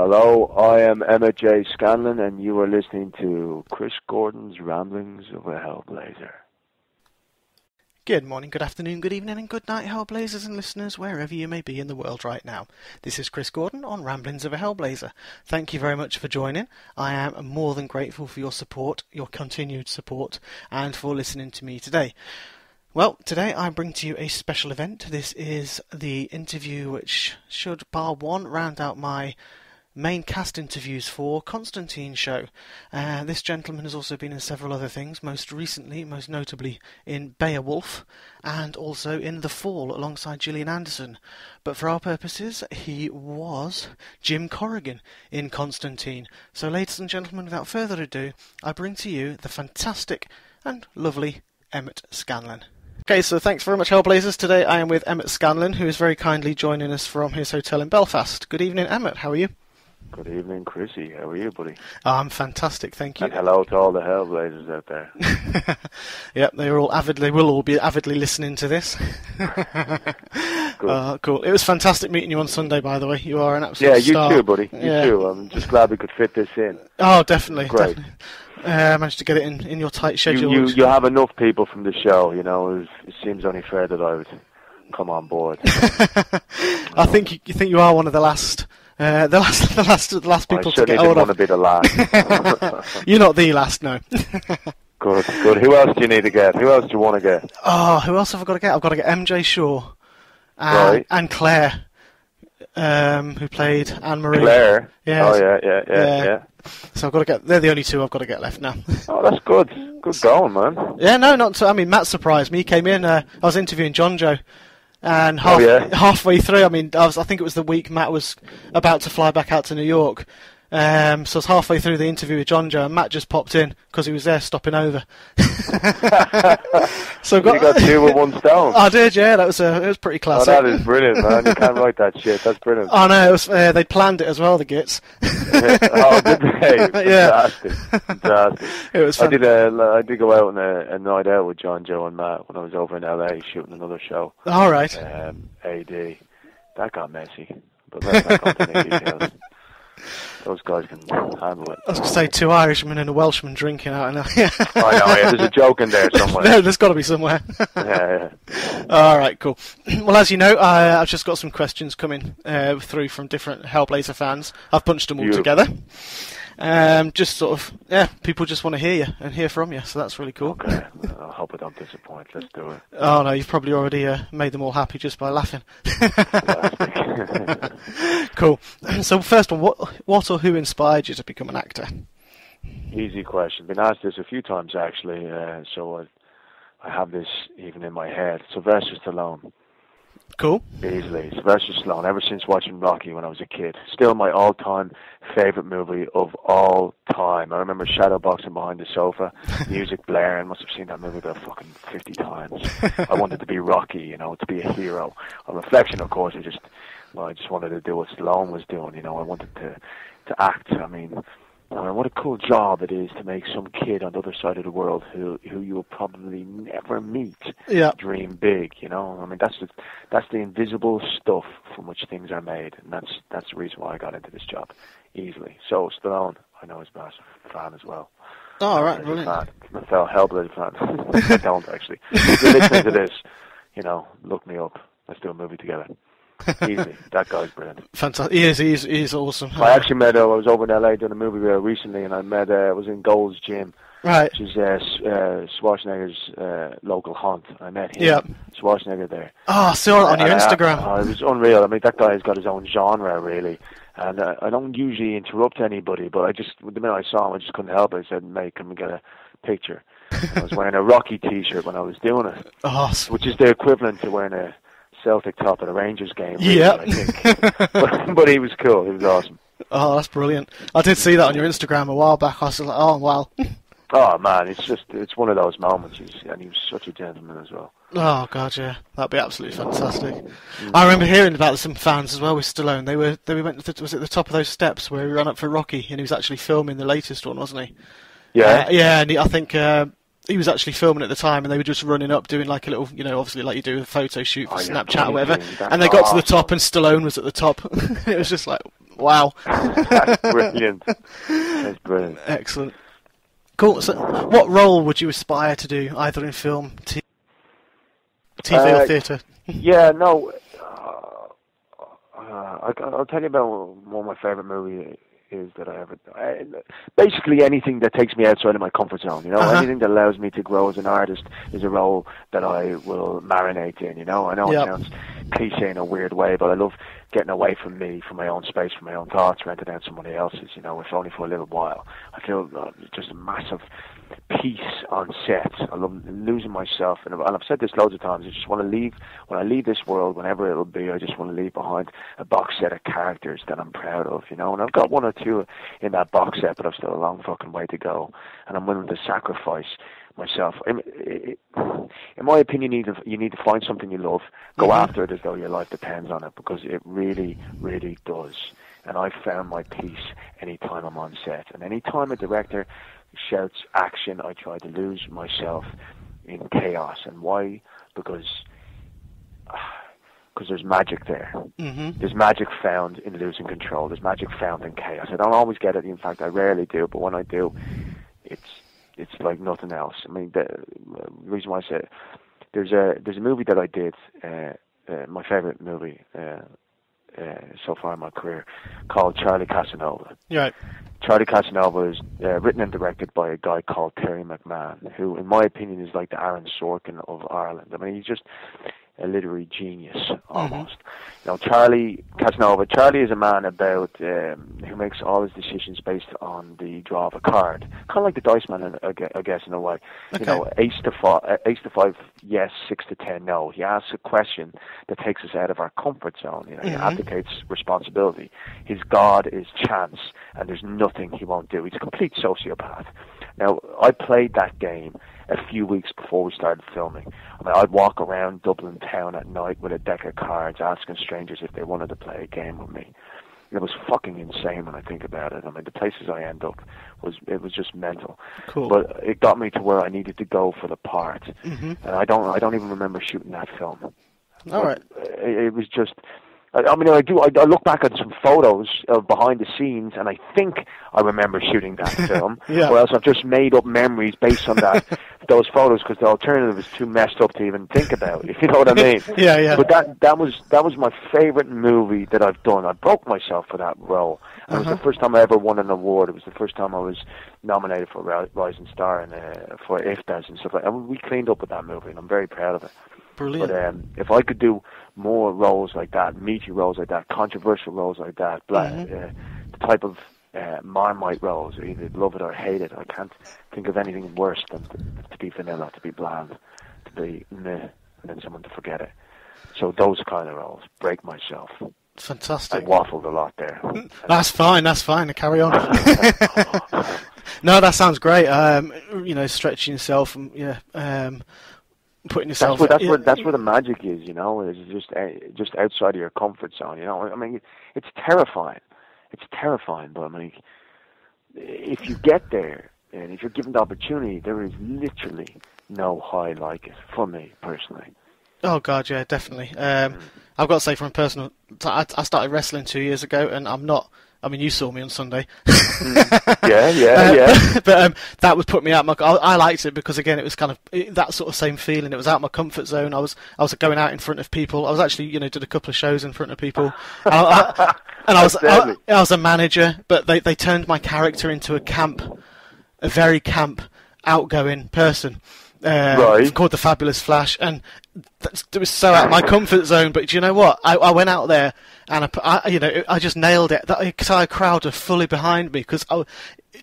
Hello, I am Emmett J Scanlan, and you are listening to Chris Gordon's Ramblings of a Hellblazer. Good morning, good afternoon, good evening, and good night, Hellblazers and listeners, wherever you may be in the world right now. This is Chris Gordon on Ramblings of a Hellblazer. Thank you very much for joining. I am more than grateful for your support, your continued support, and for listening to me today. Well, today I bring to you a special event. This is the interview which should, bar one, round out my main cast interviews for Constantine show. This gentleman has also been in several other things, most recently, most notably in Beowulf, and also in The Fall alongside Gillian Anderson. But for our purposes, he was Jim Corrigan in Constantine. So ladies and gentlemen, without further ado, I bring to you the fantastic and lovely Emmett Scanlan. Okay, so thanks very much, Hellblazers. Today I am with Emmett Scanlan, who is very kindly joining us from his hotel in Belfast. Good evening, Emmett. How are you? Good evening, Chrissy. How are you, buddy? I'm fantastic, thank you. And hello to all the Hellblazers out there. Yep, they will all be avidly listening to this. Cool. It was fantastic meeting you on Sunday, by the way. You are an absolute star. You too, buddy. You too. I'm just glad we could fit this in. Oh, definitely. Great. Definitely. Managed to get it in your tight schedule. You have enough people from the show, you know. It seems only fair that I would come on board. I think you are one of the last. The last people to get hold of. I certainly didn't want to be the last. You're not the last, no. Good. Who else do you need to get? Who else do you want to get? Oh, who else have I got to get? I've got to get MJ Shaw and Claire, who played Anne Marie. Claire? Yeah. Oh, yeah. So I've got to get. They're the only two I've got to get left now. Oh, that's good. Good going, man. Yeah, no, not so. I mean, Matt surprised me. He came in. I was interviewing John Joe. And halfway through, I think it was the week Matt was about to fly back out to New York. So I was halfway through the interview with John Joe, and Matt just popped in because he was there stopping over. So you got two with one stone. I did, yeah. It was pretty classic. Oh, that is brilliant, man. You can't write that shit. That's brilliant. Oh no, it was, they planned it as well, the Gits. Oh, did they? Yeah. Fantastic. It was fun. I did go out on a night out with John Joe and Matt when I was over in LA shooting another show. All right. AD. That got messy, but let's not go into any details. Those guys can handle it. I was going to say 2 Irishmen and a Welshman drinking out. I know, yeah. There's a joke in there somewhere. There's got to be somewhere. Yeah. All right, cool. Well, as you know, I've just got some questions coming through from different Hellblazer fans. I've bunched them all together. Just sort of, people just want to hear you and hear from you, so that's really cool. Okay, I hope I don't disappoint. Let's do it. Oh no, you've probably already made them all happy just by laughing. Cool. So first one, what or who inspired you to become an actor? Easy question. Been asked this a few times actually, so I have this even in my head. Sylvester Stallone. Cool. Easily. Sylvester Stallone, ever since watching Rocky when I was a kid. Still my all-time favourite movie of all time. I remember shadowboxing behind the sofa, music blaring. Must have seen that movie about fucking 50 times. I wanted to be Rocky, you know, to be a hero. On reflection, of course, I just wanted to do what Stallone was doing, you know. I wanted to act. I mean, what a cool job it is to make some kid on the other side of the world who you will probably never meet dream big, you know. I mean, that's the invisible stuff from which things are made, and that's the reason why I got into this job easily. So Stallone, I know he's a massive fan as well. Oh, right, brilliant. I'm a fellow Hellblazer fan. I don't actually. If you're listening to this, you know, look me up. Let's do a movie together. Easily. That guy's brilliant. Fantastic. He is awesome. I actually met, I was over in LA doing a movie recently, and I was in Gold's Gym, right, which is Schwarzenegger's local haunt. I met him, Schwarzenegger there. Oh, I saw it on your Instagram. It was unreal. I mean, that guy's got his own genre, really. And I don't usually interrupt anybody, but the minute I saw him, I just couldn't help it. I said, mate, can we get a picture? I was wearing a Rocky t-shirt when I was doing it, which is the equivalent to wearing a Celtic top at a Rangers game. Really, I think. but he was cool. He was awesome. Oh, that's brilliant. I did see that on your Instagram a while back. I was like, oh, wow. Oh, man, it's one of those moments. And he was such a gentleman as well. Oh, God, yeah. That'd be absolutely fantastic. I remember hearing about some fans as well with Stallone. They went to was it the top of those steps where he ran up for Rocky, and he was actually filming the latest one, wasn't he? Yeah. And I think he was actually filming at the time, and they were just running up, doing like a little, you know, obviously like you do a photo shoot for Snapchat or whatever. And they got to the top, and Stallone was at the top. It was just like, Wow. That's brilliant. That's brilliant. Excellent. Cool. So, what role would you aspire to do, either in film, TV or theatre? Yeah, no. I'll tell you about one of my favourite movies is that I ever. Basically, anything that takes me outside of my comfort zone. You know, anything that allows me to grow as an artist is a role that I will marinate in. You know, I know it sounds cliche in a weird way, but I love getting away from me, from my own space, from my own thoughts, rented out somebody else's. You know, if only for a little while. I feel just a massive peace on set. I love losing myself, and I've said this loads of times. I just want to leave. When I leave this world, whenever it'll be, I just want to leave behind a box set of characters that I'm proud of. You know, and I've got one or two in that box set, but I've still a long fucking way to go, and I'm willing to sacrifice myself. In my opinion, you need to find something you love, go after it as though your life depends on it, because it really, really does. And I've found my peace any time I'm on set, and any time a director shouts action, I try to lose myself in chaos. And why? Because there's magic there. There's magic found in losing control. There's magic found in chaos. I don't always get it. In fact, I rarely do. But when I do, it's like nothing else. I mean, the reason why I say it, there's a movie that I did, my favorite movie so far in my career, called Charlie Casanova. Right. Charlie Casanova is written and directed by a guy called Terry McMahon, who, in my opinion, is like the Aaron Sorkin of Ireland. I mean, he's just a literary genius, almost. You know, Charlie Casanova. Charlie is a man about who makes all his decisions based on the draw of a card, kind of like the dice man, I guess, in a way. Okay. You know, ace to five, yes; 6 to 10, no. He asks a question that takes us out of our comfort zone. You know, he abdicates responsibility. His god is chance, and there's nothing he won't do. He's a complete sociopath. Now, I played that game a few weeks before we started filming. I mean, I'd walk around Dublin town at night with a deck of cards, asking strangers if they wanted to play a game with me. It was fucking insane when I think about it. I mean, the places I end up was just mental. Cool. But it got me to where I needed to go for the part, and I don't even remember shooting that film. All right. It was just. I mean, I look back at some photos of behind the scenes, and I think I remember shooting that film. Or else I've just made up memories based on those photos, because the alternative is too messed up to even think about. If you know what I mean? Yeah. But that was my favorite movie that I've done. I broke myself for that role. And it was the first time I ever won an award. It was the first time I was nominated for Rising Star and for IFTAs and stuff like that. And we cleaned up with that movie, and I'm very proud of it. Brilliant. But if I could do more roles like that, meaty roles like that, controversial roles like that, the type of Marmite roles, either love it or hate it, I can't think of anything worse than to be vanilla, to be bland, to be meh, and then someone to forget it. So those kind of roles, break myself. Fantastic. I waffled a lot there. That's fine. Carry on. No, that sounds great. You know, stretching yourself and putting yourself. That's where the magic is. You know, it's just outside of your comfort zone. You know, I mean, it's terrifying. It's terrifying, but I mean, if you get there and if you're given the opportunity, there is literally no high like it for me personally. Oh God, yeah, definitely. I've got to say, from a personal, I started wrestling 2 years ago, and I'm not. I mean, you saw me on Sunday. Yeah. But that would put me out. I liked it because, again, it was kind of that sort of same feeling. It was out of my comfort zone. I was going out in front of people. I was actually, did a couple of shows in front of people. And I was a manager, but they turned my character into a very camp, outgoing person. Right. Called the Fabulous Flash, and it was so out of my comfort zone. But do you know what? I went out there and I just nailed it. That entire crowd are fully behind me because,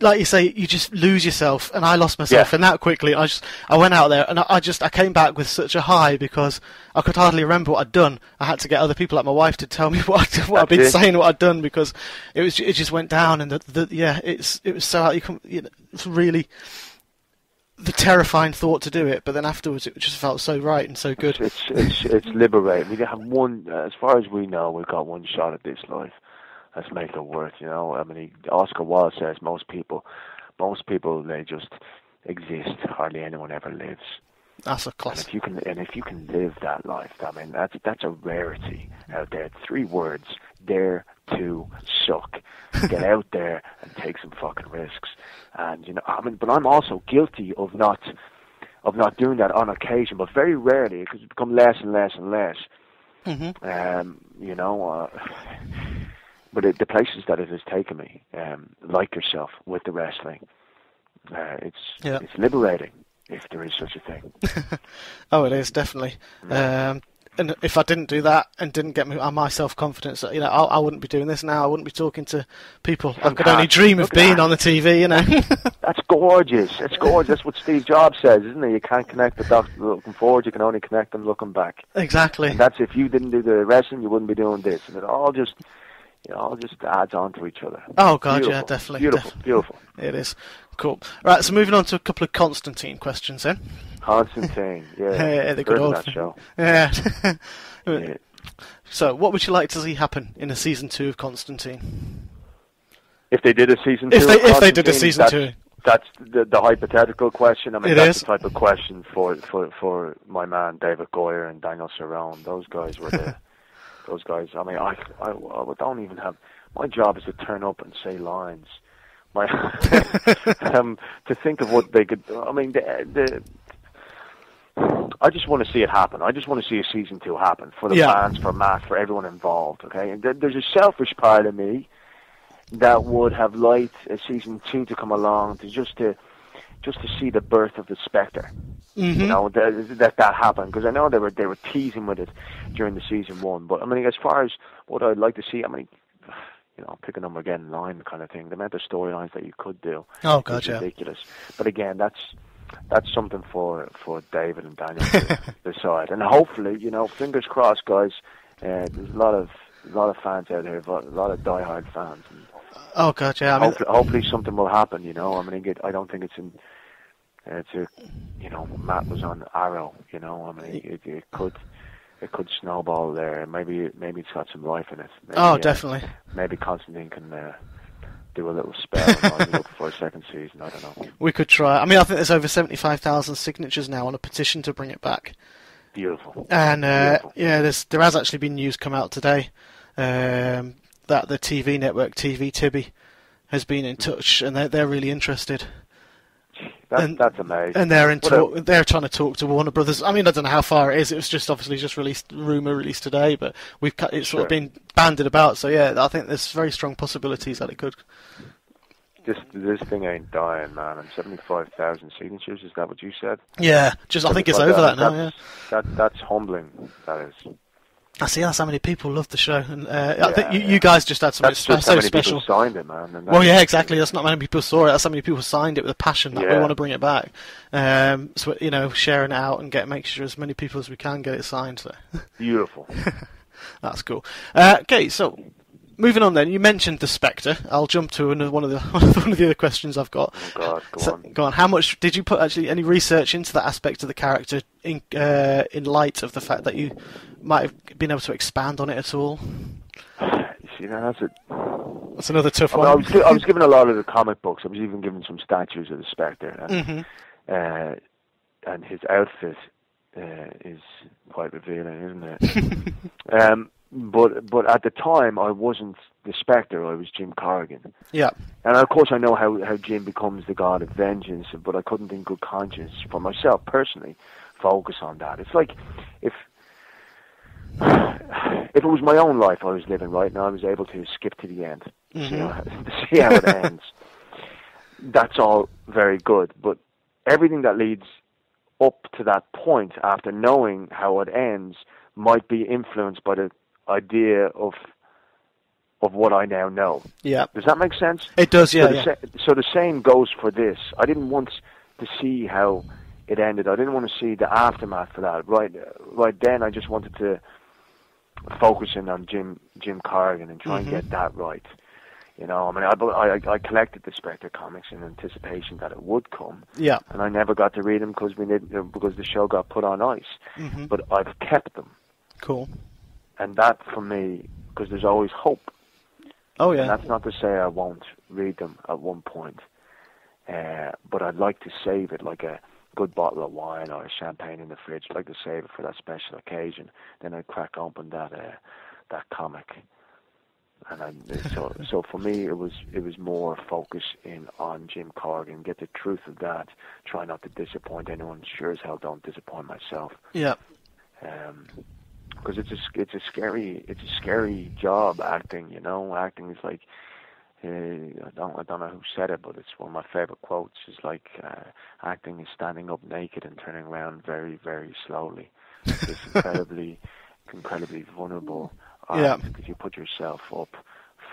like you say, you just lose yourself, and I lost myself in that quickly. I went out there and I came back with such a high because I could hardly remember what I'd done. I had to get other people like my wife to tell me what I'd been saying, what I'd done, because it just went down, and it was so out. It's really the terrifying thought to do it, but then afterwards it just felt so right and so good. It's liberating. We have one, as far as we know, we've got one shot at this life. Let's make it worth. I mean, Oscar Wilde says most people, they just exist. Hardly anyone ever lives. That's a classic. And if you can live that life, I mean, that's a rarity out there. 3 words: dare to suck. Get out there and take some fucking risks. And, you know, I mean, but I'm also guilty of not doing that on occasion, but very rarely, because it's become less and less and less. You know, but the places that it has taken me, like yourself, with the wrestling, it's liberating, if there is such a thing. Oh, it is, definitely. And if I didn't do that and didn't get my self-confidence, you know, I wouldn't be doing this now. I wouldn't be talking to people I could only dream of being on the TV, you know. That's gorgeous. It's gorgeous. That's what Steve Jobs says, isn't it? You can't connect the dots looking forward. You can only connect them looking back. Exactly. And that's if you didn't do the wrestling, you wouldn't be doing this. And it all just, you know, all just adds on to each other. Oh, God, beautiful. Yeah, definitely. Beautiful, beautiful. It is. Cool. Right, so moving on to a couple of Constantine questions then. Constantine, yeah. The good old that show. Yeah. Yeah. So, what would you like to see happen in a season 2 of Constantine? If they did a season 2 if they did a season 2. That's the hypothetical question. I mean, that's is. the type of question for my man David Goyer and Daniel Cerrone. Those guys were those guys. I mean, I don't even have. My job is to turn up and say lines. To think of what they could. I mean, I just want to see it happen. I just want to see a season 2 happen for the fans, for Matt, for everyone involved. Okay, and there's a selfish part of me that would have liked a season 2 to come along to just to see the birth of the Spectre. You know, that happened, because I know they were teasing with it during the season 1. But I mean, as far as what I'd like to see, I mean, you know, pick a number again in line kind of thing. The amount of storylines that you could do is ridiculous. But again, that's something for David and Daniel to decide. And hopefully, you know, fingers crossed, guys. There's a lot of fans out there, a lot of diehard fans. And oh God, yeah. I mean, hopefully something will happen. You know, I mean, I don't think it's in. You know, Matt was on Arrow. You know, I mean, it could snowball there. Maybe it's got some life in it. Maybe, definitely. Maybe Constantine can do a little spell and look for a second season. I don't know. We could try. I mean, I think there's over 75,000 signatures now on a petition to bring it back. Beautiful. And Beautiful. there has actually been news come out today that the TV network TV Tibby has been in touch, and they're really interested. That's amazing. And they're trying to talk to Warner Brothers. I mean, I don't know how far it is. It was just obviously just rumor released today, but it's sort of been banded about. So yeah, I think there's very strong possibilities that it could. This thing ain't dying, man. And 75,000 signatures. Is that what you said? Yeah, I think it's over that now. Yeah, that's humbling. That is. I see that's how many people love the show, and I think you guys just had something so how many special. People signed it, man. Well, yeah, exactly. That's not many people saw it. That's how many people signed it with a passion that we want to bring it back. So you know, sharing it out and make sure as many people as we can get it signed. So beautiful. That's cool. Okay, so moving on then. You mentioned the Spectre. I'll jump to one of the other questions I've got. Oh God, go on. How much did you put any research into that aspect of the character in light of the fact that you might have been able to expand on it at all? You see, that's another tough one. I was given a lot of the comic books. I was even given some statues of the Spectre, and his outfit is quite revealing, isn't it? But at the time, I wasn't the Spectre. I was Jim Corrigan. Yeah. And of course, I know how Jim becomes the god of vengeance, but I couldn't, in good conscience, for myself personally, focus on that. It's like if it was my own life I was living right now, I was able to skip to the end, to see how it ends. That's all very good, but everything that leads up to that point, after knowing how it ends, might be influenced by the idea of what I now know. Yeah. Does that make sense? It does, yeah. So the same goes for this. I didn't want to see how it ended. I didn't want to see the aftermath for that. Right then, I just wanted to focus in on Jim Corrigan and try and get that right. You know, I mean, I collected the Spectre comics in anticipation that it would come. Yeah. And I never got to read them because the show got put on ice. Mm-hmm. But I've kept them. Cool. And that, for me, because there's always hope. Oh, yeah. And that's not to say I won't read them at one point. But I'd like to save it like a good bottle of wine or champagne in the fridge. I'd like to save it for that special occasion. Then I'd crack open that comic So for me, it was more focus in on Jim Corrigan, get the truth of that, try not to disappoint anyone. Sure as hell don't disappoint myself. Yeah. Because it's a scary job, acting. You know, acting is like I don't know who said it, but it's one of my favorite quotes. Is like acting is standing up naked and turning around very, very slowly. It's incredibly vulnerable. Because you put yourself up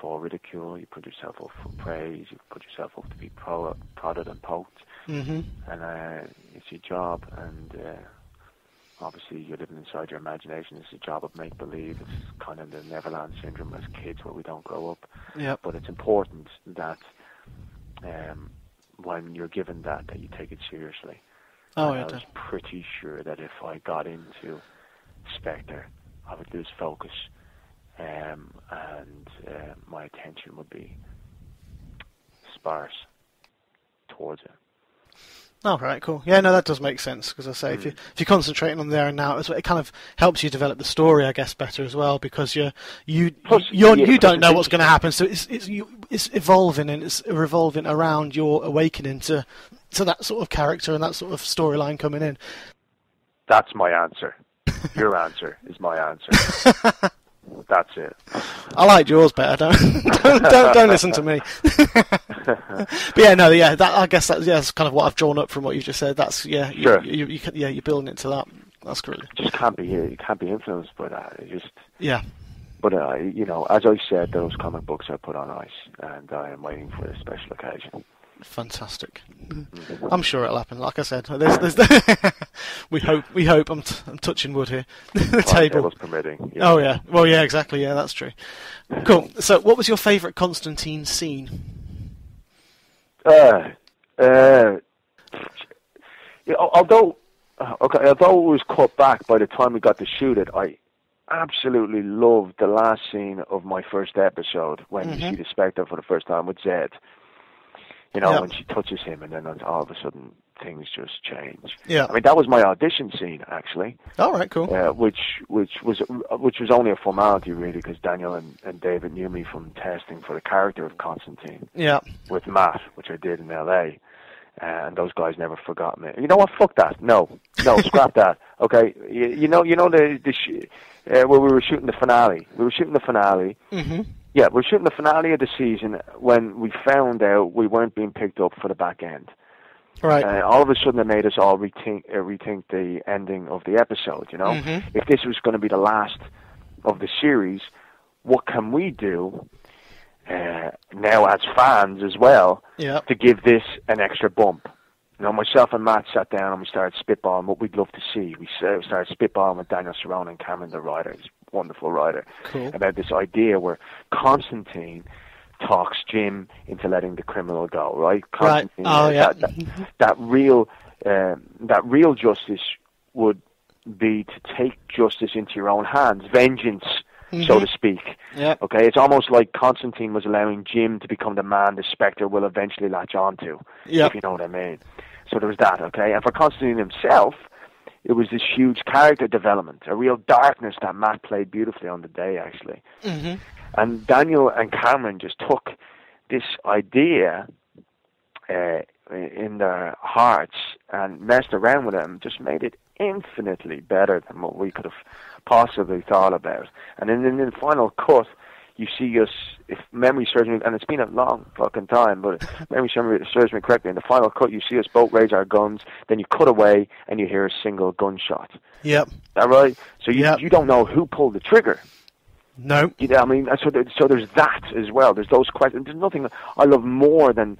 for ridicule, you put yourself up for praise, you put yourself up to be prodded and poked, and it's your job. And obviously, you're living inside your imagination. It's a job of make believe. It's kind of the Neverland syndrome as kids, where we don't grow up. Yep. But it's important that when you're given that you take it seriously. Oh, I was pretty sure that if I got into Spectre, I would lose focus, and my attention would be sparse towards it. Oh, right, cool. Yeah, no, that does make sense, because I say if you're concentrating on there and now, it kind of helps you develop the story, I guess, better as well, because you don't know what's going to happen, so it's evolving, and it's revolving around your awakening to that sort of character and that sort of storyline coming in. That's my answer. Your answer is my answer. That's it. I like yours better. Don't listen to me. But that I guess that's kind of what I've drawn up from what you just said. That's sure. You're building it to that. That's great. Just can't be influenced by that. It just yeah. But as I said, those comic books are put on ice, and I am waiting for a special occasion. Fantastic. I'm sure it'll happen. Like I said, there's we hope. I'm touching wood here. The table permitting. Yeah. Oh yeah. Well, yeah, exactly. Yeah, that's true. Cool. So, what was your favourite Constantine scene? Although it was cut back by the time we got to shoot it, I absolutely loved the last scene of my first episode when you see the Spectre for the first time with Zed. When she touches him, and then all of a sudden things just change. Yeah. I mean, that was my audition scene, actually. All right, cool. Which was only a formality, really, because Daniel and David knew me from testing for the character of Constantine. Yeah. With Matt, which I did in L.A., and those guys never forgot me. You know what? Fuck that. No, scrap that. Okay. You know where we were shooting the finale. Mm-hmm. Yeah, we're shooting the finale of the season when we found out we weren't being picked up for the back end. Right. All of a sudden, it made us all rethink the ending of the episode. If this was going to be the last of the series, what can we do now as fans as well to give this an extra bump? Myself and Matt sat down and we started spitballing what we'd love to see. We started spitballing with Daniel Cerrone and Cameron, the writer. He's a wonderful writer. Cool. About this idea where Constantine talks Jim into letting the criminal go, right? Constantine, right. Oh, yeah. That real justice would be to take justice into your own hands, vengeance, so to speak. Yep. Okay, it's almost like Constantine was allowing Jim to become the man the Spectre will eventually latch onto, if you know what I mean. So there was that, okay? And for Constantine himself, it was this huge character development, a real darkness that Matt played beautifully on the day, actually. Mm-hmm. And Daniel and Cameron just took this idea in their hearts and messed around with it and just made it infinitely better than what we could have possibly thought about. And then in the final cut, you see us, if memory serves me, and it's been a long fucking time, but if memory serves me correctly, in the final cut you see us both raise our guns, then you cut away and you hear a single gunshot. Yep. Is that right? So you don't know who pulled the trigger. No. I mean, so there's that as well. There's those questions. There's nothing I love more than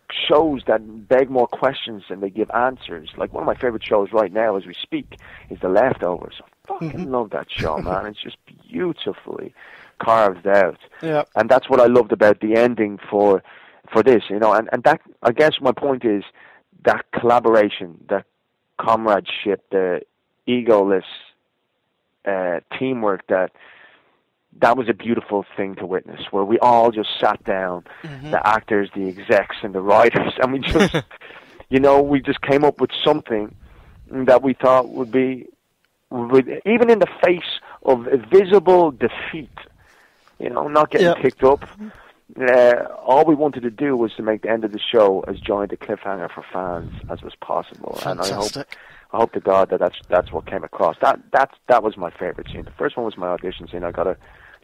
shows that beg more questions than they give answers. Like one of my favorite shows right now as we speak is The Leftovers. I fucking love that show, man. It's just beautifully carved out. Yeah. And that's what I loved about the ending for this, and that, I guess my point is that collaboration, that comradeship, the egoless teamwork, that was a beautiful thing to witness, where we all just sat down, the actors, the execs, and the writers, and we just, we just came up with something that we thought would be, even in the face of a visible defeat, not getting picked up. All we wanted to do was to make the end of the show as giant a cliffhanger for fans as was possible. Fantastic. And I hope to God that's what came across. That was my favorite scene. The first one was my audition scene. I got a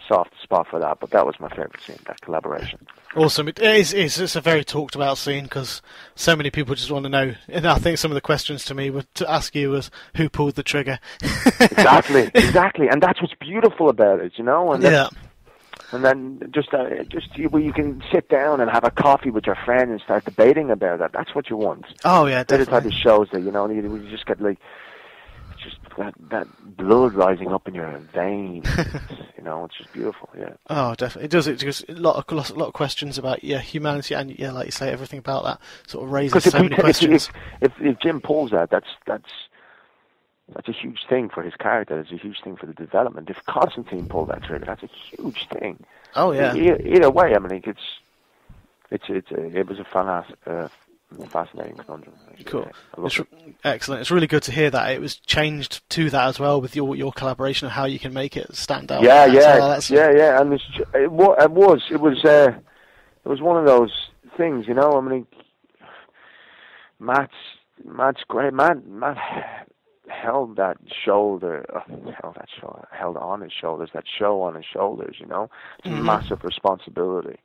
soft spot for that, but that was my favorite scene, that collaboration. Awesome. It's a very talked about scene because so many people just want to know. And I think some of the questions to me were to ask you was who pulled the trigger. Exactly, and that's what's beautiful about it, And And then just where you can sit down and have a coffee with your friend and start debating about it. That's what you want. Oh yeah, definitely. They're the type of shows that you just get just that blood rising up in your veins. It's just beautiful. Yeah. Oh, definitely. It does. It just a lot of questions about humanity and like you say, everything about that sort of raises so many questions. If Jim pulls that's a huge thing for his character. It's a huge thing for the development. If Constantine pulled that trigger, that's a huge thing. Oh yeah. Either way, I mean, it was a fascinating conundrum. Cool. Excellent. It's really good to hear that it was changed to that as well with your collaboration of how you can make it stand out. Yeah. And it was one of those things, I mean, Matt's great. Matt held on his shoulders, that show on his shoulders, It's a massive responsibility.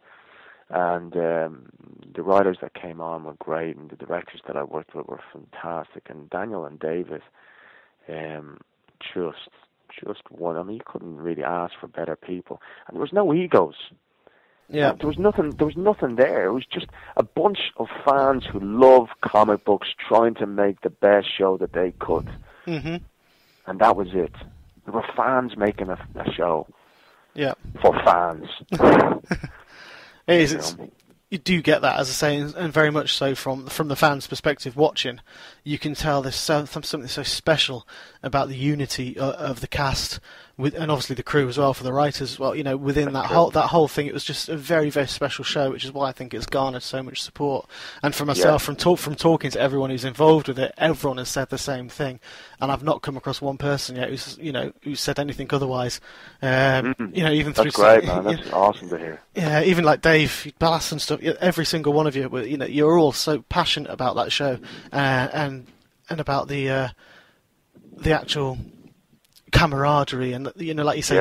And the writers that came on were great, and the directors that I worked with were fantastic. And Daniel and David, just one. I mean, you couldn't really ask for better people. And there was no egos. Yeah, there was nothing there. It was just a bunch of fans who love comic books trying to make the best show that they could. Mm-hmm. And that was it. There were fans making a show. Yeah. For fans. It is. You do get that, as I say, and very much so from the fans' perspective watching. You can tell there's something so special about the unity of the cast, and obviously the crew as well, for the writers as well. Within that whole thing, it was just a very, very special show, which is why I think it's garnered so much support. And for myself, from talking to everyone who's involved with it, everyone has said the same thing, and I've not come across one person yet who's said anything otherwise. Even through that's great, man. That's awesome to hear. Yeah, even like Dave Bass and stuff. Every single one of you, you're all so passionate about that show, and about the actual camaraderie and like you say,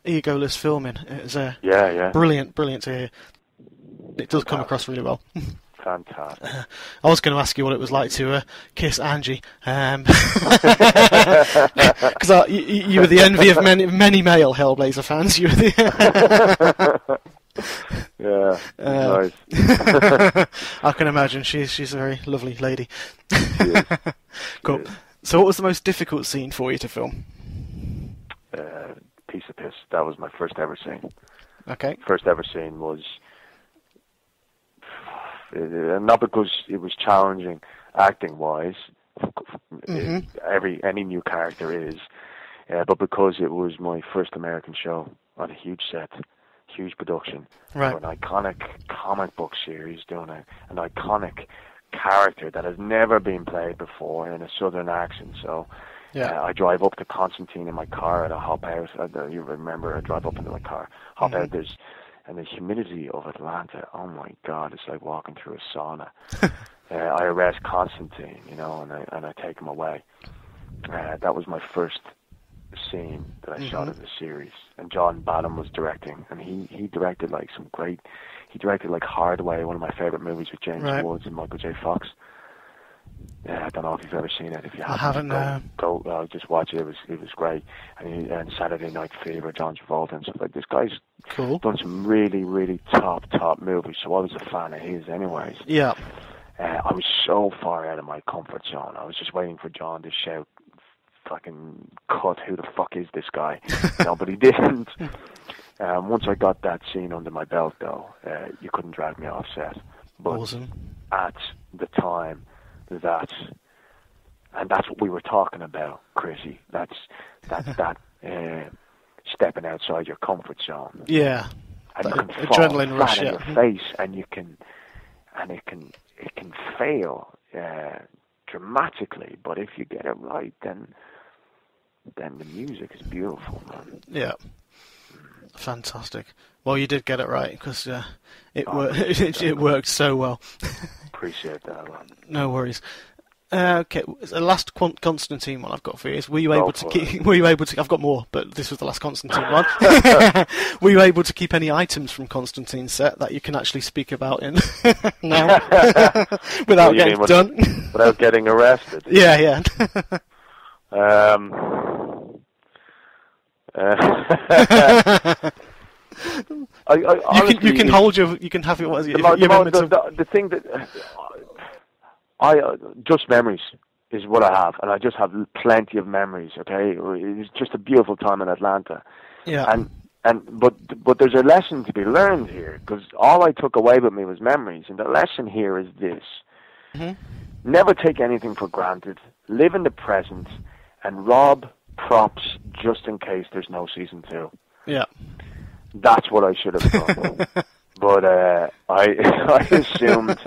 egoless filming. It was brilliant to hear. It does come across really well. Fantastic. I was going to ask you what it was like to kiss Angie, because you were the envy of many male Hellblazer fans. You were the yeah, nice. I can imagine she's a very lovely lady. Cool. So what was the most difficult scene for you to film? Piece of Piss. That was my first ever scene. Okay. First ever scene was not because it was challenging acting wise. Any new character is, but because it was my first American show on a huge set. Huge production, right. For an iconic comic book series, doing an iconic character that has never been played before in a southern accent. So I drive up to Constantine in my car at a hop out. You remember, I drive up into my car, hop out. And the humidity of Atlanta, oh my God, it's like walking through a sauna. I arrest Constantine, and I take him away. That was my first scene that I shot in the series, and John Badham was directing, and he directed like Hardway, one of my favorite movies with James Woods and Michael J. Fox. I don't know if you've ever seen it. If you haven't, go just watch it. It was great. And Saturday Night Fever, John Travolta and stuff like this. Guy's done some really, really top movies, so I was a fan of his anyways. Yeah. I was so far out of my comfort zone. I was just waiting for John to shout, fucking cut, who the fuck is this guy? But he didn't. Once I got that scene under my belt, though, you couldn't drag me off set. But awesome. At the time, and that's what we were talking about, Chrissy. That's stepping outside your comfort zone. Yeah. And you can adrenaline fall rush flat in your face, and it can fail dramatically. But if you get it right, then the music is beautiful, man. Yeah. Fantastic. Well, you did get it right, because it worked so well. Appreciate that, man. No worries. Okay, the last Constantine one I've got for you is: Were you able to keep? it. Were you able to? I've got more, but this was the last Constantine one. Were you able to keep any items from Constantine's set that you can actually speak about in now without getting done? Without getting arrested? Yeah. Honestly, you can hold your. You can have it. The thing that just memories is what I have, and I just have plenty of memories. Okay, it was just a beautiful time in Atlanta. Yeah. But there's a lesson to be learned here, because all I took away with me was memories, and the lesson here is this: never take anything for granted. Live in the present, and rob props just in case there's no season 2. Yeah. That's what I should have done. But I assumed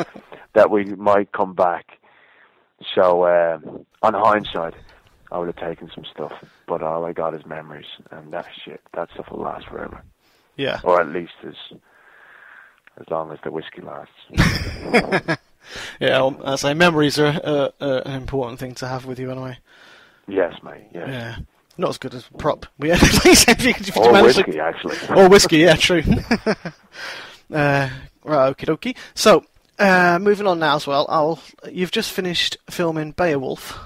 that we might come back. So, on hindsight, I would have taken some stuff. But all I got is memories. And that stuff will last forever. Yeah. Or at least as long as the whiskey lasts. Yeah, well, I say memories are an important thing to have with you anyway. Yes, mate, yes. Yeah. Not as good as prop. Or whiskey, actually. Or whiskey, yeah, true. Right, okie dokie. So, moving on now as well. You've just finished filming Beowulf,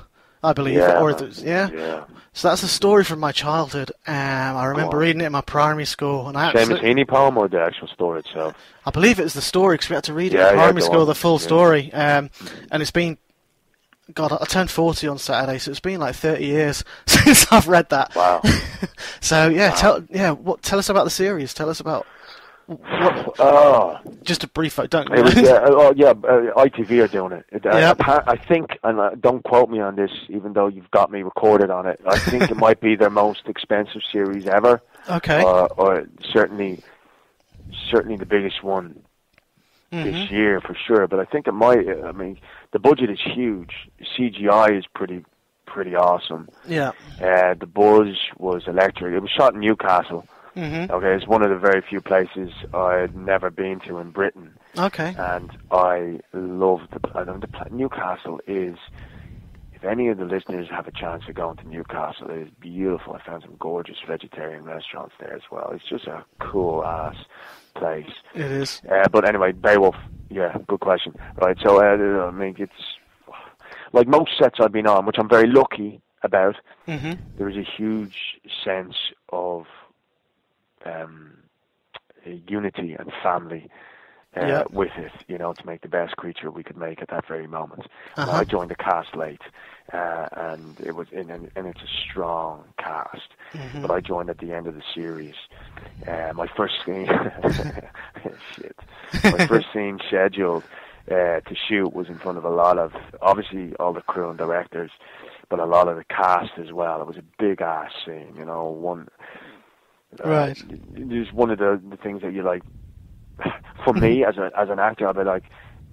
I believe. Yeah. Yeah. So that's a story from my childhood. I remember reading it in my primary school. And Seamus Heaney poem or the actual story itself? I believe it was the story, because we had to read it in primary school, the full story. And it's been... God, I turned 40 on Saturday, so it's been like 30 years since I've read that. Wow. So yeah, wow. Tell us about the series. Tell us about what. Just a brief. Don't. It was, ITV are doing it. I think, and don't quote me on this, even though you've got me recorded on it. I think it might be their most expensive series ever. Okay. Or certainly the biggest one. This year for sure, but I think it might. I mean, the budget is huge. CGI is pretty awesome. Yeah. The buzz was electric. It was shot in Newcastle. Okay, it's one of the very few places I'd never been to in Britain. Okay. And I loved Newcastle is. If any of the listeners have a chance to go into Newcastle, it is beautiful. I found some gorgeous vegetarian restaurants there as well. It's just a cool ass place. It is. But anyway, Beowulf, yeah, good question. Right, so I mean, it's like most sets I've been on, which I'm very lucky about. There is a huge sense of unity and family with it, to make the best creature we could make at that very moment. I joined the cast late, and it was and it's a strong cast. But I joined at the end of the series. My first scene, my first scene scheduled to shoot was in front of a lot of, obviously, all the crew and directors, but a lot of the cast as well. It was a big ass scene, one. Right. It's one of the things that you like. For me, as an actor, I'd be like,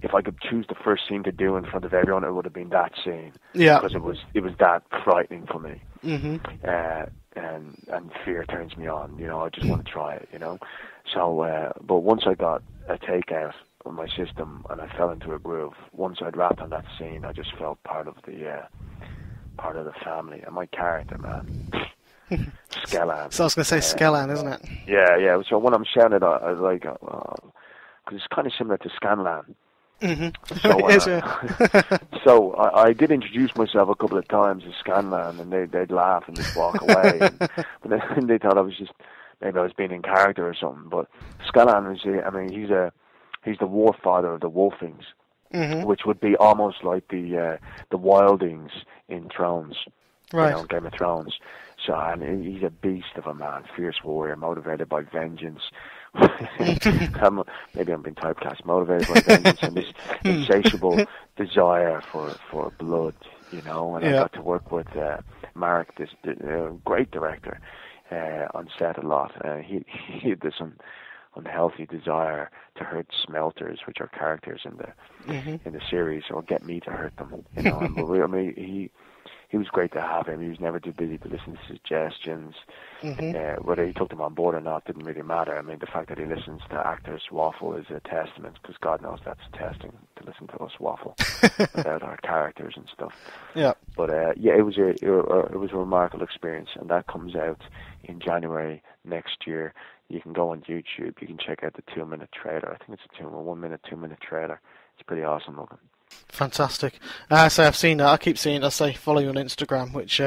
if I could choose the first scene to do in front of everyone, it would have been that scene. Yeah. Because it was that frightening for me. And fear turns me on. I just want to try it. So, but once I got a takeout of my system and I fell into a groove, once I'd wrapped on that scene, I just felt part of the family and my character, man. Scanlan. So I was going to say Scanlan, isn't it? Yeah. So when I'm shouting it, I was like, because it's kind of similar to Scanlan. So I did introduce myself a couple of times as Scanlan, and they'd laugh and just walk away. But then they thought maybe I was being in character or something. But Scanlan is, he's the war father of the Wolfings, which would be almost like the Wildings in Thrones, right? Game of Thrones. So, and he's a beast of a man, fierce warrior, motivated by vengeance. Maybe I'm being typecast. Motivated by vengeance and this insatiable desire for blood, And I got to work with Mark, this great director, on set a lot. He had this unhealthy desire to hurt smelters, which are characters in the series, or get me to hurt them. he was great to have him. He was never too busy to listen to suggestions. Whether he took them on board or not didn't really matter. I mean, the fact that he listens to actors waffle is a testament, because God knows that's testing, to listen to us waffle about our characters and stuff. Yeah. But it was a remarkable experience, and that comes out in January next year. You can go on YouTube. You can check out the 2-minute trailer. I think it's a 1 minute, 2 minute trailer. It's pretty awesome looking. Fantastic. So I've seen that. I keep seeing. I say follow you on Instagram, which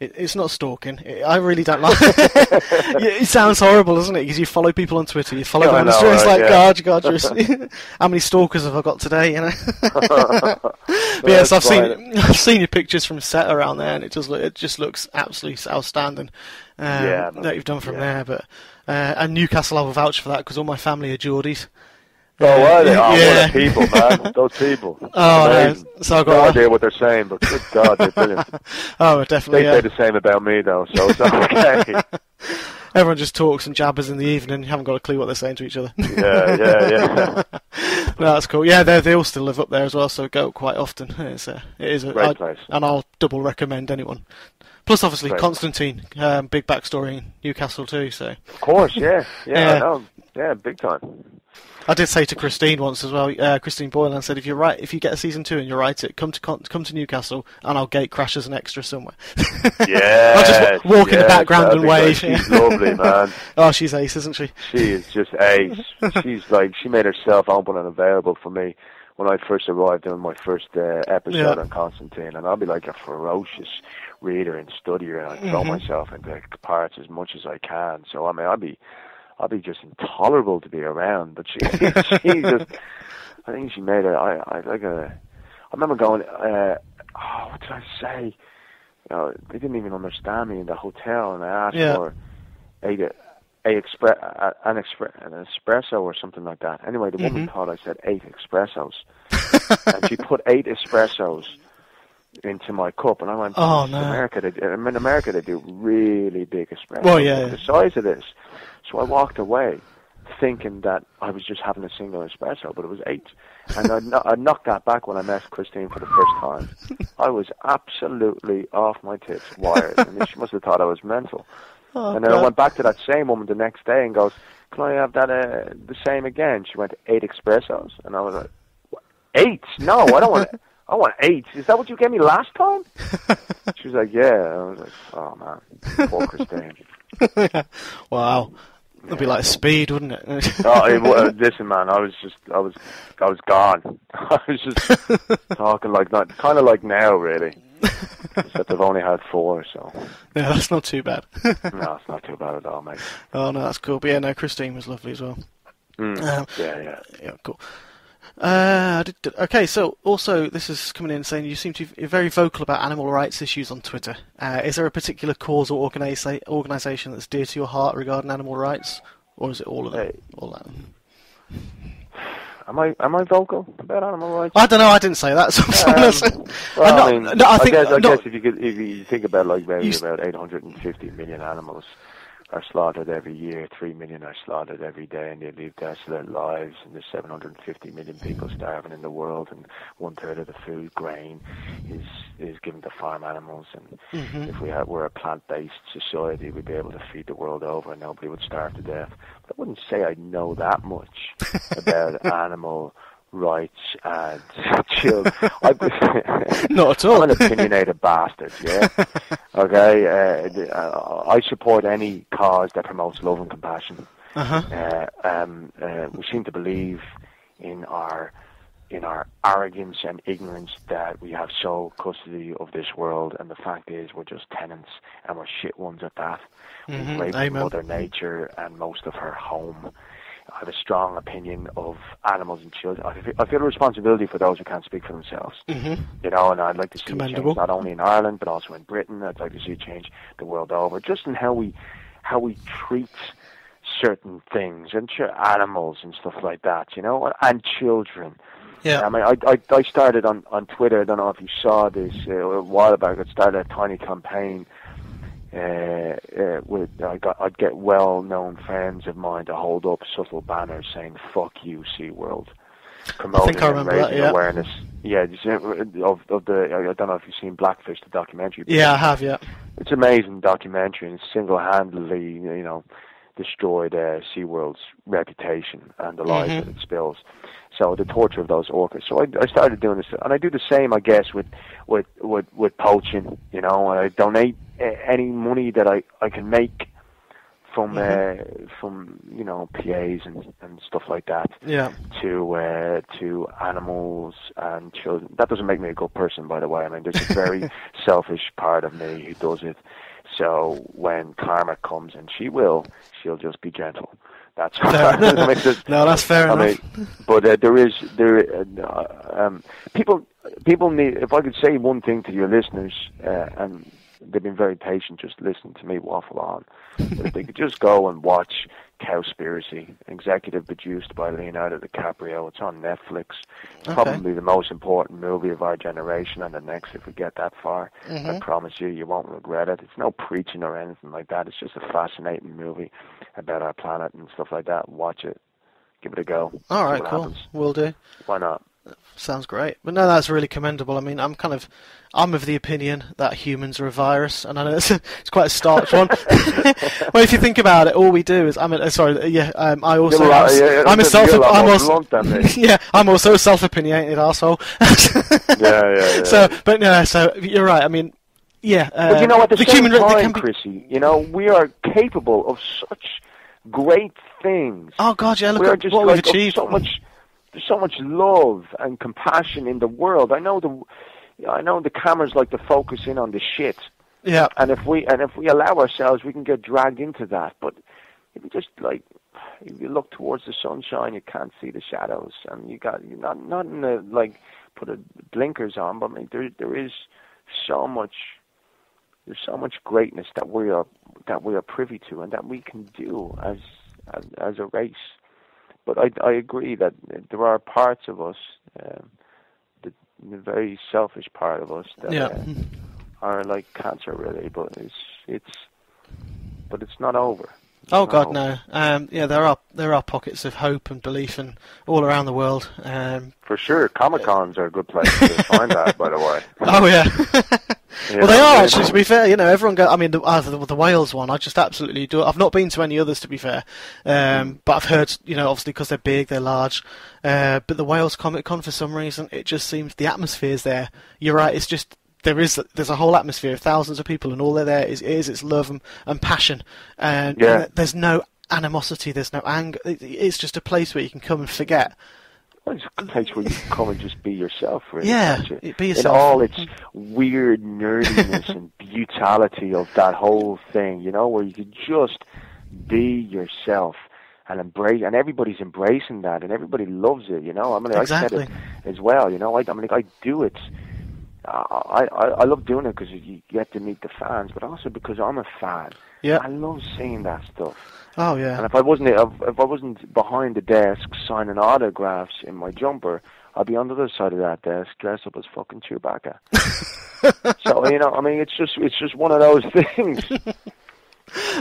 it's not stalking. I really don't like. It sounds horrible, doesn't it? Because you follow people on Twitter, you follow them on Instagram. It's like, God, how many stalkers have I got today? You know. But yes, I've seen your pictures from set around there, and it just looks absolutely outstanding. That you've done from there. But and Newcastle, I will vouch for that, because all my family are Geordies. Oh, are they? Oh, what a people, man. Those people. Oh, so I've got no idea what they're saying, but good God, they're brilliant. Oh, definitely. They say the same about me, though, so it's okay. Everyone just talks and jabbers in the evening. You haven't got a clue what they're saying to each other. Yeah. No, that's cool. Yeah, they all still live up there as well, so go quite often. It is a great place. And I'll double recommend anyone. Plus, obviously, great. Constantine, big backstory in Newcastle too. So. Of course, yeah. I know. Yeah, big time. I did say to Christine once as well, Christine Boylan said, if you get a season 2 and you write it, come to Newcastle and I'll gate crash as an extra somewhere. Yeah. I'll just walk in the background and wave. She's lovely, man. Oh, she's ace, isn't she? She is just ace. She made herself open and available for me when I first arrived in my first episode on Constantine, and I'll be like a ferocious reader and studier, and I throw myself into parts as much as I can. So I mean, I'll be just intolerable to be around, but she just, I think she made I remember going, what did I say? They didn't even understand me in the hotel, and I asked for an espresso or something like that. Anyway, the woman thought I said 8 espressos, and she put 8 espressos into my cup, and I went, "Oh no!" In America, they do really big espressos, the size of this. So I walked away, thinking that I was just having a single espresso, but it was 8. And I knocked that back when I met Christine for the first time. I was absolutely off my tits, wired, and she must have thought I was mental. Oh, and then I went back to that same woman the next day and goes, "Can I have that the same again?" She went, 8 espressos, and I was like, "What? 8? No, I don't want it. I want 8. Is that what you gave me last time?" She was like, "Yeah." I was like, "Oh man, poor Christine." Wow. It'd be like speed, wouldn't it? Listen, man, I was gone. I was just talking like that, kind of like now, really. Except I've only had 4, so. Yeah, that's not too bad. No, it's not too bad at all, mate. Oh no, that's cool. But yeah, no, Christine was lovely as well. Yeah, cool. Okay, so also this is coming in saying you seem to be very vocal about animal rights issues on Twitter. Is there a particular cause or organisation that's dear to your heart regarding animal rights, or is it all of them? All that? Am I vocal about animal rights? I don't know. I didn't say that. So I guess if you think about about 850 million animals are slaughtered every year, 3 million are slaughtered every day, and they live desolate lives, and there's 750 million people starving in the world, and 1/3 of the food, grain, is given to farm animals, and if we're a plant-based society, we'd be able to feed the world over and nobody would starve to death. But I wouldn't say I know that much about animal rights and children. Not at all. I'm an opinionated bastard, yeah? Okay? I support any cause that promotes love and compassion. We seem to believe in our arrogance and ignorance that we have sole custody of this world, and the fact is we're just tenants, and we're shit ones at that. We've raped Mother Nature and most of her home. I have a strong opinion of animals and children. I feel a responsibility for those who can't speak for themselves. And I'd like to see a change not only in Ireland but also in Britain. I'd like to see a change the world over, just in how we treat certain things and animals and stuff like that, and children. Yeah. I mean, I started on Twitter. I don't know if you saw this a while back. I started a tiny campaign. I'd get well-known friends of mine to hold up subtle banners saying "Fuck you, SeaWorld," promoting I and remember raising that, yeah. awareness. Yeah, of the. I don't know if you've seen Blackfish, the documentary. Yeah, I have. Yeah. It's an amazing documentary, and single-handedly, destroyed SeaWorld's reputation and the lives that it spills. So the torture of those orcas. So I started doing this, and I do the same, I guess, with poaching. And I donate any money that I can make from PAs and stuff like that. Yeah. To animals and children. That doesn't make me a good person, by the way. I mean, there's a very selfish part of me who does it. So when karma comes, and she'll just be gentle. That's fair enough. No, that's fair enough. But people need. If I could say one thing to your listeners, and they've been very patient just listening to me waffle on, but if they could just go and watch Cowspiracy, executive produced by Leonardo DiCaprio. It's on Netflix. It's probably the most important movie of our generation and the next if we get that far. I promise you won't regret it. It's no preaching or anything like that. It's just a fascinating movie about our planet and stuff like that. Watch it. Give it a go. All right, cool. Will do. Why not? Sounds great. But no, that's really commendable. I mean, I'm of the opinion that humans are a virus, and I know it's quite a starch one. Well, if you think about it, all we do is, I'm also a self-opinionated arsehole. So you're right. I mean, but at the same time, Chrissy, we are capable of such great things. Oh God, yeah! Look at what we've achieved. There's so much love and compassion in the world. I know the cameras like to focus in on the shit. Yeah. And if we allow ourselves, we can get dragged into that. But if you look towards the sunshine, you can't see the shadows, and you're not in the put blinkers on. But I mean, there is so much. There's so much greatness that we are privy to, and that we can do as a race. But I agree that there are parts of us, the very selfish part of us that are like cancer, really. But it's not over. Oh God, no. There are pockets of hope and belief and all around the world. For sure, Comic-Cons are a good place to find that. By the way. Oh yeah. Well, they are actually. To be fair, everyone goes. I mean, the Wales one, I just absolutely do. I've not been to any others, to be fair, but I've heard, obviously because they're big, they're large. But the Wales Comic Con, for some reason, it just seems the atmosphere's there. You're right. It's just there's a whole atmosphere of thousands of people, and all there is it's love and passion, and there's no animosity, there's no anger. It's just a place where you can come and forget. Well, it's a place where you can come and just be yourself, really. Yeah, be yourself. In all its weird nerdiness and brutality of that whole thing, where you can just be yourself and embrace, and everybody's embracing that, and everybody loves it, I mean, exactly. I said it as well, I do it. I love doing it because you get to meet the fans, but also because I'm a fan. Yeah. I love seeing that stuff. Oh yeah. And if I wasn't behind the desk signing autographs in my jumper, I'd be on the other side of that desk dressed up as fucking Chewbacca. So I mean, it's just one of those things.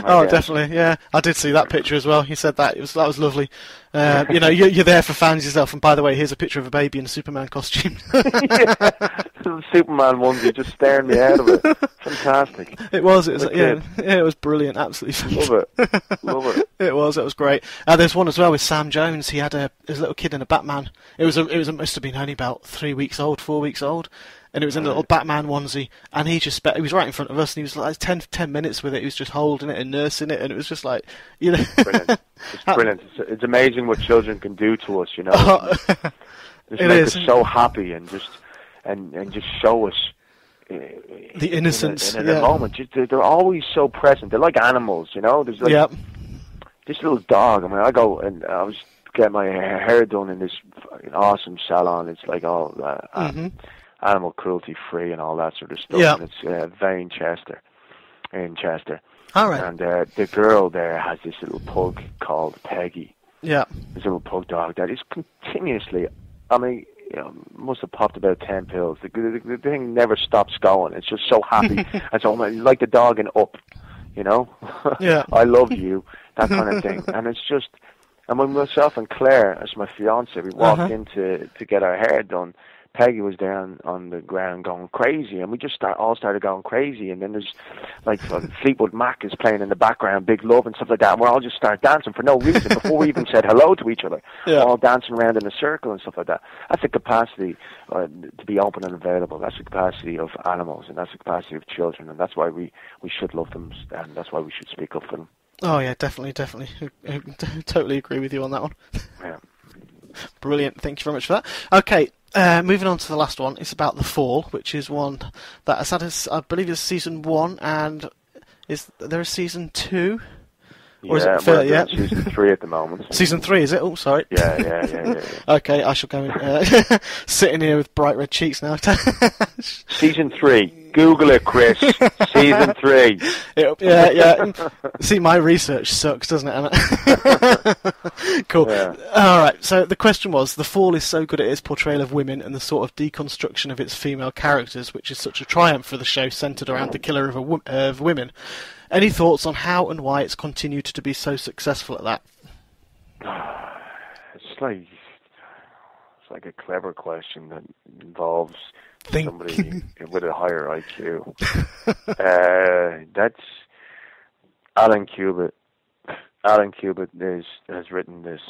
Oh, definitely, yeah. I did see that picture as well. You said that that was lovely. You're there for fans yourself. And by the way, here's a picture of a baby in a Superman costume. The Superman onesie just staring me out of it. Fantastic. It was it was brilliant. Absolutely. Love it. It was great. There's one as well with Sam Jones. He had his little kid in a Batman. It must have been only about 4 weeks old. And it was in a little Batman onesie, and he was right in front of us, and he was like 10 minutes with it. He was just holding it and nursing it, and it was just like, Brilliant. It's brilliant. It's amazing what children can do to us, Just make us so happy and just show us the innocence in a moment. They're always so present. They're like animals, There's like this little dog. I mean, I go and I was getting my hair done in this awesome salon. It's like all animal cruelty free and all that sort of stuff. Yeah. And it's Vane Chester in Chester. All right. And the girl there has this little pug called Peggy. Yeah. This little pug dog that is continuously, I mean, must have popped about 10 pills. The thing never stops going. It's just so happy. And so like the dog in Up, Yeah. I love you, that kind of thing. And it's just, And when myself and Claire, as my fiance, we walked in to get our hair done, Peggy was there on the ground going crazy, and we just all started going crazy. And then there's like Fleetwood Mac is playing in the background, Big Love and stuff like that, and we all just start dancing for no reason before we even said hello to each other. Yeah. All dancing around in a circle and stuff like that. That's the capacity to be open and available. That's the capacity of animals, and that's the capacity of children, and that's why we should love them, and that's why we should speak up for them. Oh yeah, definitely. I totally agree with you on that one. Yeah. Brilliant. Thank you very much for that. Okay. Moving on to the last one, it's about The Fall, which is one that has had, I believe it's season 1, and is there a season 2? Or is it we're in season 3 at the moment. Season 3, is it? Oh, sorry. Yeah. Okay, I shall go sitting here with bright red cheeks now. Season 3. Google it, Chris. Season 3. Yeah. See, my research sucks, doesn't it, Emmett? Cool. Yeah. All right, so the question was, The Fall is so good at its portrayal of women and the sort of deconstruction of its female characters, which is such a triumph for the show centred around the killer of women. Any thoughts on how and why it's continued to be so successful at that? It's like a clever question that involves somebody with a higher IQ. That's Alan Cubitt. Alan Cubitt has written this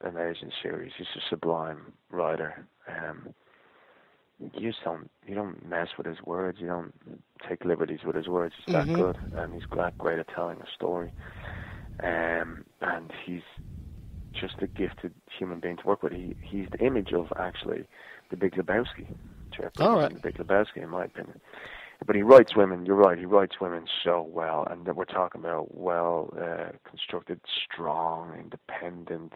amazing series. He's a sublime writer. You don't mess with his words. You don't take liberties with his words. He's that good, and he's that great at telling a story. And he's just a gifted human being to work with. He's the image of actually the Big Lebowski. All right. The Big Lebowski, in my opinion. But he writes women. You're right. He writes women so well, and that we're talking about well constructed, strong, independent,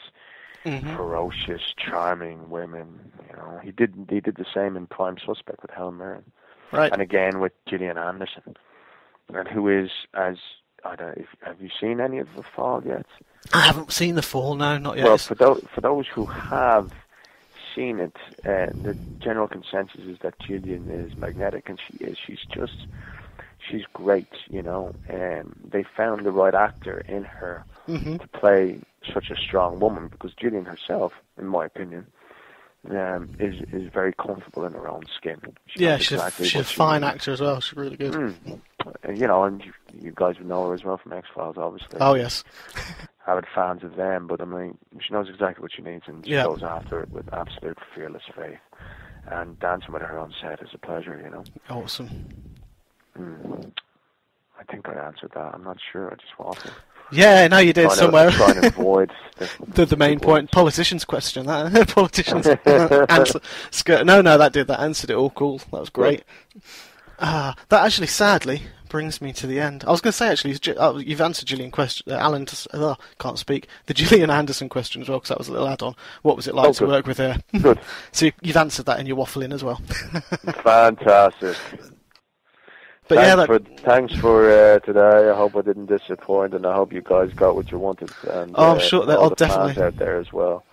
ferocious, charming women. You know, he did the same in Prime Suspect with Helen Mirren, right? And again with Gillian Anderson, and who is have you seen any of The Fall yet? I haven't seen The Fall. No, not yet. Well, for those who have seen it, the general consensus is that Gillian is magnetic, and she is. She's great, you know. They found the right actor in her to play such a strong woman, because Gillian herself, in my opinion, is very comfortable in her own skin. She's a fine actor as well. She's really good. You know, and you guys would know her as well from X-Files, obviously. Oh, yes. Avid fans of them, but I mean, she knows exactly what she needs, and she goes after it with absolute fearless faith. And dancing with her on set is a pleasure, you know. Awesome. I think I answered that. I'm not sure. I just waffled. Yeah, no, you did somewhere. Trying to avoid the main point. Politician's question. That politician's answer. No, that answered it all. Cool. That was great. That actually, sadly, brings me to the end. I was going to say, actually, you've answered Gillian question. Can't speak. The Gillian Anderson question as well, because that was a little add-on. What was it like to work with her? Good. So you've answered that in your waffling as well. Fantastic. But thanks for today. I hope I didn't disappoint, and I hope you guys got what you wanted. And, I'm sure that all the definitely fans out there as well.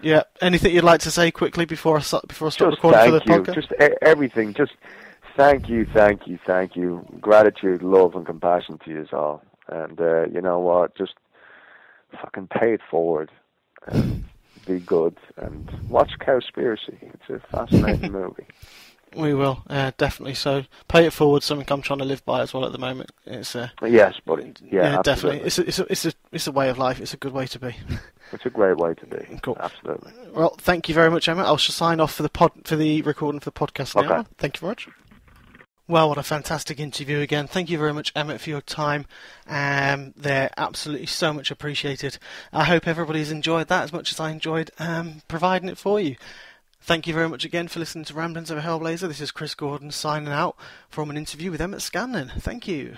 Yeah. Anything you'd like to say quickly before I start recording for the podcast? Just everything. Just thank you. Gratitude, love, and compassion to you all. And you know what? Just fucking pay it forward. And be good. And watch Cowspiracy. It's a fascinating movie. We will, definitely. So, pay it forward. Something I'm trying to live by as well at the moment. It's yes, buddy. Yeah, definitely. It's a way of life. It's a good way to be. It's a great way to be. Cool. Absolutely. Well, thank you very much, Emmett. I shall sign off for the recording for the podcast now. Okay. Thank you very much. Well, what a fantastic interview again. Thank you very much, Emmett, for your time. They're absolutely so much appreciated. I hope everybody's enjoyed that as much as I enjoyed providing it for you. Thank you very much again for listening to Ramblings of a Hellblazer. This is Chris Gordon signing out from an interview with Emmett Scanlan. Thank you.